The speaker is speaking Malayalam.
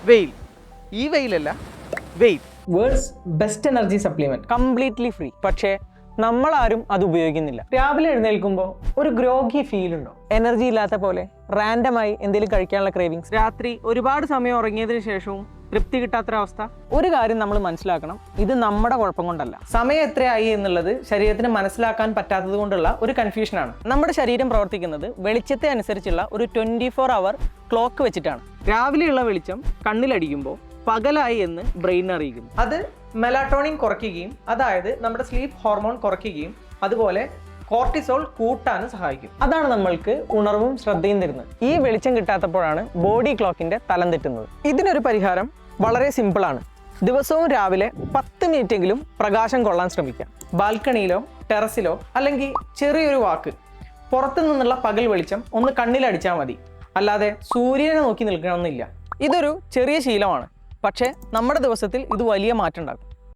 വെയിൽ. ഈ വെയിലല്ല, വെയിൽ. Worlds best energy supplement, completely free. പക്ഷേ നമ്മളാരും അത് ഉപയോഗിക്കുന്നില്ല. രാവിലെ എഴുന്നേൽക്കുമ്പോൾ ഒരു ഗ്രോഗി ഫീൽ ഉണ്ടോ? എനർജി ഇല്ലാത്ത പോലെ റാൻഡമായി എന്തെങ്കിലും കഴിക്കാനുള്ള ക്രേവിങ്സ്, രാത്രി ഒരുപാട് സമയം ഉറങ്ങിയതിനു ശേഷവും തൃപ്തി കിട്ടാത്തൊരവസ്ഥ. ഒരു കാര്യം നമ്മൾ മനസ്സിലാക്കണം, ഇത് നമ്മുടെ കുഴപ്പം കൊണ്ടല്ല. സമയം എത്രയായി എന്നുള്ളത് ശരീരത്തിന് മനസ്സിലാക്കാൻ പറ്റാത്തത് കൊണ്ടുള്ള ഒരു കൺഫ്യൂഷനാണ്. നമ്മുടെ ശരീരം പ്രവർത്തിക്കുന്നത് വെളിച്ചത്തെ അനുസരിച്ചുള്ള ഒരു 24 hour ക്ലോക്ക് വെച്ചിട്ടാണ്. രാവിലെയുള്ള വെളിച്ചം കണ്ണിലടിക്കുമ്പോൾ പകലായി എന്ന് ബ്രെയിൻ അറിയിക്കുന്നു. അത് മെലാറ്റോണിൻ കുറയ്ക്കുകയും, അതായത് നമ്മുടെ സ്ലീപ്പ് ഹോർമോൺ കുറയ്ക്കുകയും, അതുപോലെ കോർട്ടിസോൾ കൂട്ടാനും സഹായിക്കും. അതാണ് നമ്മൾക്ക് ഉണർവും ശ്രദ്ധയും തരുന്നത്. ഈ വെളിച്ചം കിട്ടാത്തപ്പോഴാണ് ബോഡി ക്ലോക്കിന്റെ തലം തെറ്റുന്നത്. ഇതിനൊരു പരിഹാരം വളരെ സിമ്പിളാണ്. ദിവസവും രാവിലെ 10 മിനിറ്റെങ്കിലും പ്രകാശം കൊള്ളാൻ ശ്രമിക്കാം. ബാൽക്കണിയിലോ ടെറസിലോ അല്ലെങ്കിൽ ചെറിയൊരു വാക്ക്, പുറത്തു നിന്നുള്ള പകൽ വെളിച്ചം ഒന്ന് കണ്ണിലടിച്ചാൽ മതി. അല്ലാതെ സൂര്യനെ നോക്കി നിൽക്കണമെന്നില്ല. ഇതൊരു ചെറിയ ശീലമാണ്, പക്ഷേ നമ്മുടെ ദിവസത്തിൽ ഇത് വലിയ മാറ്റം ഉണ്ടാക്കും.